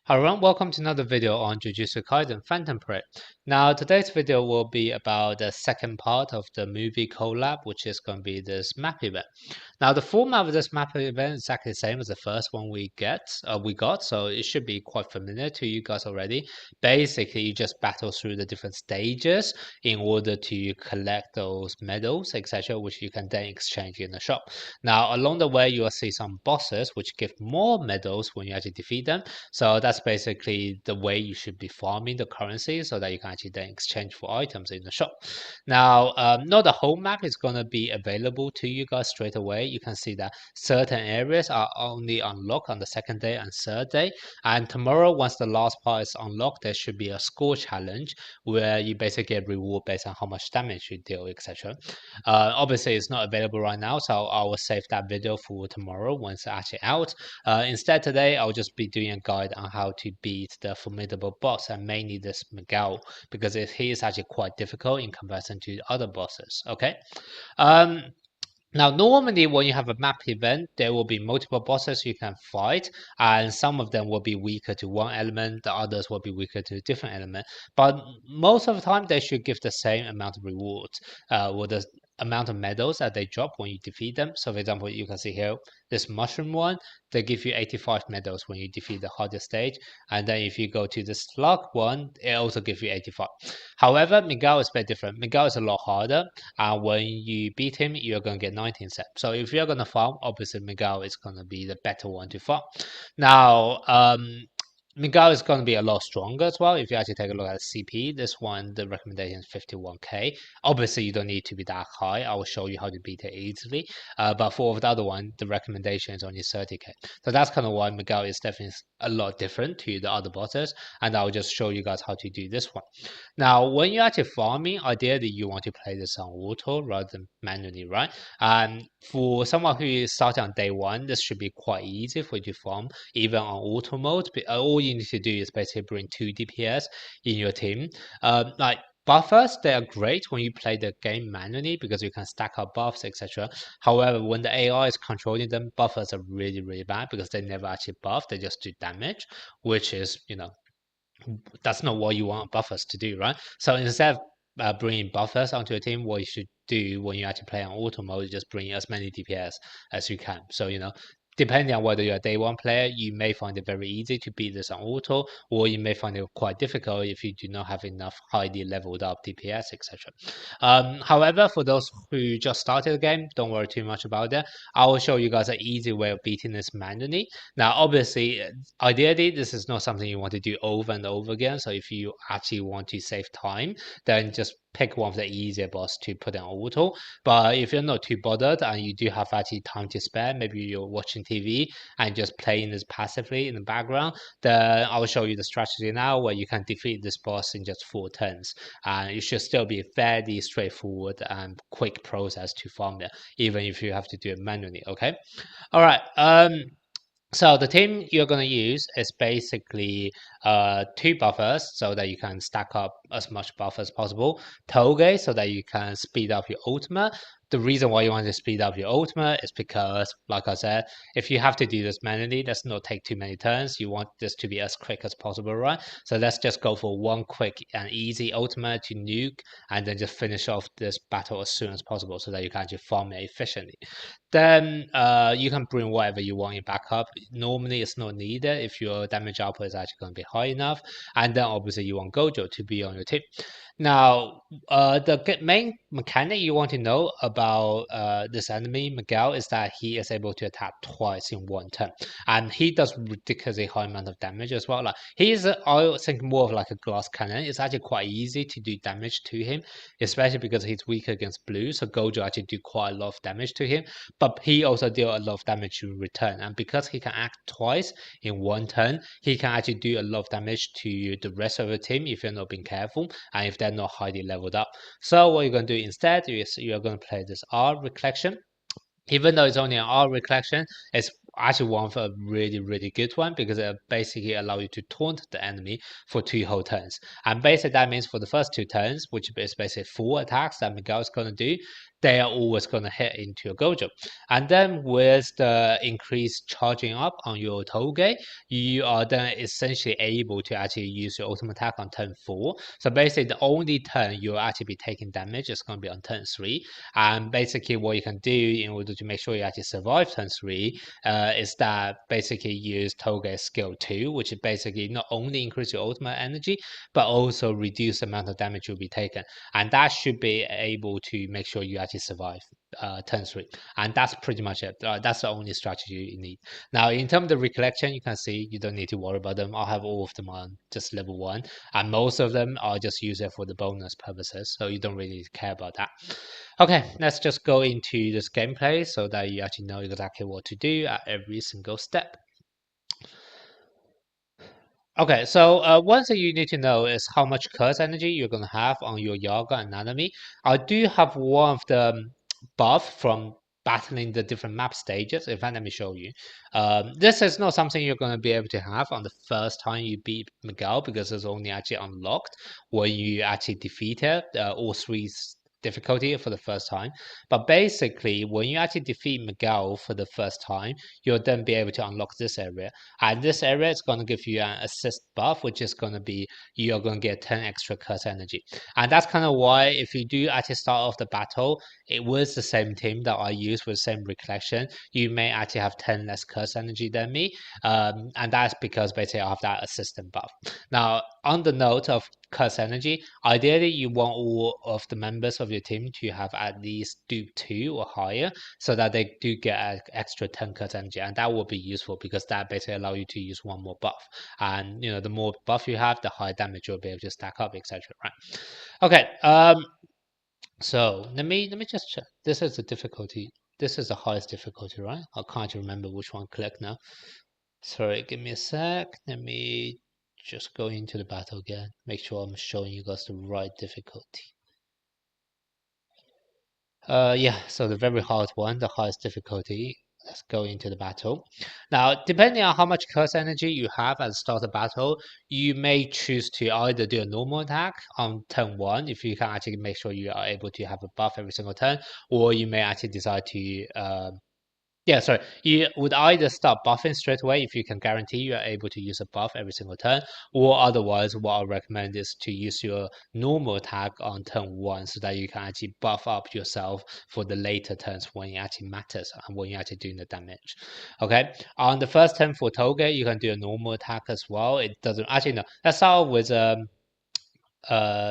Hi everyone, welcome to another video on Jujutsu Kaisen Phantom Parade. Now today's video will be about the second part of the movie collab, which is going to be this map event. Now the format of this map event is exactly the same as the first one we got, so it should be quite familiar to you guys already. Basically, you just battle through the different stages in order to collect those medals, etc., which you can then exchange in the shop. Now along the way, you will see some bosses which give more medals when you actually defeat them. So that's basically the way you should be farming the currency so that you can actually then exchange for items in the shop. Now, not the whole map is going to be available to you guys straight away. You can see that certain areas are only unlocked on the second day and third day. And tomorrow, once the last part is unlocked, there should be a score challenge where you basically get reward based on how much damage you deal, etc. Obviously, it's not available right now, so I will save that video for tomorrow once it's actually out. Instead, today I'll just be doing a guide on how to beat the formidable boss, and mainly this Miguel, because he is actually quite difficult in comparison to other bosses. Okay. Um, now, normally when you have a map event, there will be multiple bosses you can fight, and some of them will be weaker to one element, the others will be weaker to a different element. But most of the time, they should give the same amount of rewards, or the amount of medals that they drop when you defeat them. So, for example, you can see here this mushroom one, they give you 85 medals when you defeat the hardest stage, and then if you go to the slug one, it also gives you 85. However, Miguel is very different. Miguel is a lot harder, and when you beat him, you're going to get 19 sets. So if you're going to farm, obviously Miguel is going to be the better one to farm. Now, Miguel is going to be a lot stronger as well. If you actually take a look at the CP, this one, the recommendation is 51k. Obviously, you don't need to be that high. I will show you how to beat it easily. But for the other one, the recommendation is only 30k. So that's kind of why Miguel is definitely a lot different to the other bosses. And I'll just show you guys how to do this one. Now, when you're actually farming, ideally you want to play this on auto rather than manually, right? And for someone who is starting on day one, this should be quite easy for you to farm, even on auto mode. All you need to do is basically bring 2 DPS in your team. Like buffers, they are great when you play the game manually because you can stack up buffs, etc. However, when the AI is controlling them, buffers are really, really bad because they never actually buff, they just do damage, which is, that's not what you want buffers to do, right? So instead of bringing buffers onto a team, what you should do when you actually play on auto mode is just bring as many DPS as you can. So, depending on whether you're a day one player, you may find it very easy to beat this on auto, or you may find it quite difficult if you do not have enough highly leveled up DPS, etc. However, for those who just started the game, don't worry too much about that. I will show you guys an easy way of beating this manually. Now, obviously, ideally, this is not something you want to do over and over again. So if you actually want to save time, then just pick one of the easier boss to put in auto. But if you're not too bothered and you do have actually time to spare, maybe you're watching TV and just playing this passively in the background, then I will show you the strategy now where you can defeat this boss in just 4 turns. And it should still be a fairly straightforward and quick process to farm it, even if you have to do it manually. Okay. All right. So the team you're going to use is basically 2 buffers so that you can stack up as much buff as possible. Toge so that you can speed up your ultimate. The reason why you want to speed up your ultimate is because, like I said, if you have to do this manually, let's not take too many turns. You want this to be as quick as possible, right? So let's just go for one quick and easy ultimate to nuke and then just finish off this battle as soon as possible so that you can actually farm it efficiently. Then you can bring whatever you want in backup. Normally, it's not needed if your damage output is actually going to be high enough. And then obviously you want Gojo to be on your team. Now, the main mechanic you want to know about this enemy, Miguel, is that he is able to attack twice in one turn. And he does ridiculously high amount of damage as well. Like he is, I think, more of like a glass cannon. It's actually quite easy to do damage to him, especially because he's weak against blue. So Gojo actually do quite a lot of damage to him. But he also deal a lot of damage in return. And because he can act twice in one turn, he can actually do a lot of damage to the rest of the team if you're not being careful and if they're not highly leveled up. So what you're going to do instead is you're going to play this R reflection. Even though it's only an R reflection, it's actually one of a really, really good one because it basically allows you to taunt the enemy for 2 whole turns. And basically that means for the first 2 turns, which is basically 4 attacks that Miguel is going to do, they are always going to hit into your Gojo. And then with the increased charging up on your Toge, you are then essentially able to actually use your ultimate attack on turn 4. So basically the only turn you'll actually be taking damage is going to be on turn 3. And basically what you can do in order to make sure you actually survive turn 3 is that basically use Toge skill 2, which is basically not only increase your ultimate energy, but also reduce the amount of damage you'll be taking. And that should be able to make sure you actually survive turn 3. And that's pretty much it. That's the only strategy you need. Now, in terms of the recollection, you can see you don't need to worry about them. I'll have all of them on just level 1. And most of them I'll just use it for the bonus purposes. So you don't really care about that. Okay, let's just go into this gameplay so that you actually know exactly what to do at every single step. Okay, so one thing you need to know is how much curse energy you're going to have on your Yaga and Nanami. I do have one of the buff from battling the different map stages. In fact, let me show you. This is not something you're going to be able to have on the first time you beat Miguel because it's only actually unlocked when you actually defeat it, all 3 difficulty for the first time. But basically, when you actually defeat Miguel for the first time, you'll then be able to unlock this area. And this area is going to give you an assist buff, which is going to be you're going to get 10 extra curse energy. And that's kind of why if you do actually start off the battle, it was the same team that I used with the same recollection, you may actually have 10 less curse energy than me. And that's because basically I have that assistant buff. Now, on the note of curse energy, ideally you want all of the members of your team to have at least dupe 2 or higher so that they do get an extra 10 curse energy, and that will be useful because that basically allows you to use one more buff, and the more buff you have, the higher damage you'll be able to stack up, etc. Right? Okay. So let me just check. This is the difficulty. This is the highest difficulty, right? I can't remember which one click now. Sorry, give me a sec. Let me just go into the battle again. Make sure I'm showing you guys the right difficulty. Yeah, so the very hard one, the highest difficulty. Let's go into the battle. Now, depending on how much curse energy you have at the start of battle, you may choose to either do a normal attack on turn 1, if you can actually make sure you are able to have a buff every single turn, or you may actually decide to yeah, sorry. You would either start buffing straight away if you can guarantee you are able to use a buff every single turn, or otherwise, what I recommend is to use your normal attack on turn 1 so that you can actually buff up yourself for the later turns when it actually matters and when you're actually doing the damage. Okay, on the first turn for Toge, you can do a normal attack as well. It doesn't actually no. Let's start with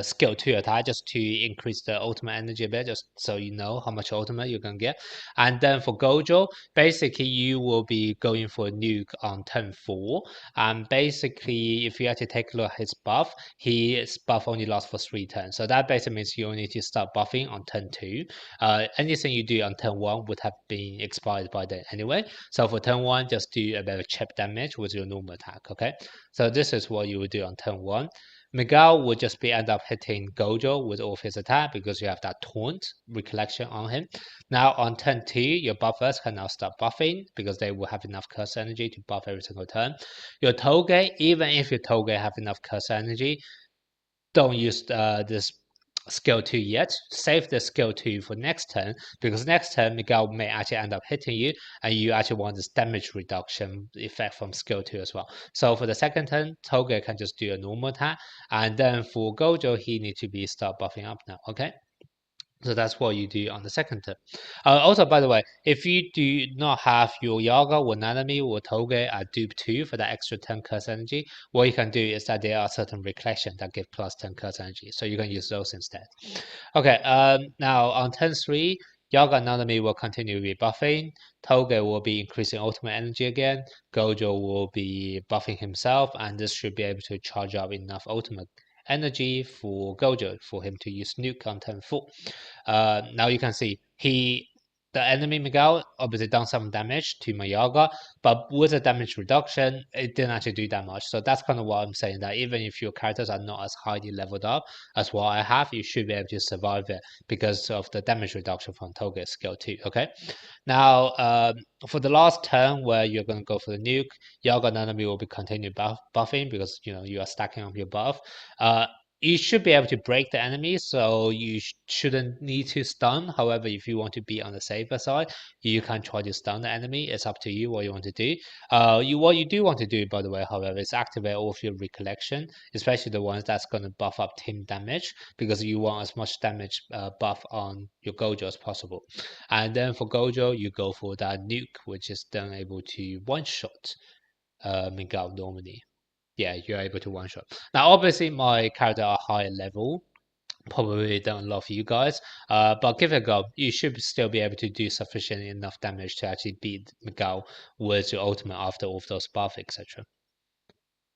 skill 2 attack just to increase the ultimate energy a bit, just so you know how much ultimate you're gonna get. And then for Gojo, basically you will be going for a nuke on turn 4. And basically, if you actually take a look at his buff, his buff only lasts for 3 turns. So that basically means you only need to start buffing on turn 2. Anything you do on turn 1 would have been expired by then anyway. So for turn 1, just do a bit of chip damage with your normal attack. Okay, so this is what you would do on turn 1. Miguel would just be end up hitting Gojo with all of his attack because you have that taunt recollection on him. Now on turn 2, your buffers can now start buffing because they will have enough curse energy to buff every single turn. Your Toge, even if your Toge have enough curse energy, don't use this skill 2 yet. Save the skill 2 for next turn because next turn Miguel may actually end up hitting you and you actually want this damage reduction effect from skill 2 as well. So for the second turn, Toge can just do a normal attack, and then for Gojo, he needs to be start buffing up now. Okay. So that's what you do on the second turn. Also, by the way, if you do not have your Yaga or Nanami or Toge at dupe 2 for that extra 10 curse energy, what you can do is that there are certain recollection that give plus 10 curse energy. So you can use those instead. Okay, now on turn 3, Yaga and Nanami will continue to be buffing. Toge will be increasing ultimate energy again. Gojo will be buffing himself, and this should be able to charge up enough ultimate energy for Gojo for him to use nuke on turn 4. Now you can see the enemy Miguel obviously done some damage to Mayaga, but with the damage reduction, it didn't actually do that much. So that's kind of what I'm saying, that even if your characters are not as highly leveled up as what I have, you should be able to survive it because of the damage reduction from Toge's skill 2. Okay, now for the last turn where you're going to go for the nuke, Yaga and enemy will be continue buffing because you are stacking up your buff. you should be able to break the enemy, so you shouldn't need to stun. However, if you want to be on the safer side, you can try to stun the enemy. It's up to you what you want to do. What you do want to do, by the way, however, is activate all of your recollection, especially the ones that's going to buff up team damage, because you want as much damage buff on your Gojo as possible. And then for Gojo, you go for that nuke, which is then able to one-shot Miguel normally. Yeah, you're able to one shot. Now, obviously, my character are higher level, probably don't love you guys, but give it a go. You should still be able to do sufficient enough damage to actually beat Miguel with your ultimate after all of those buffs, etc.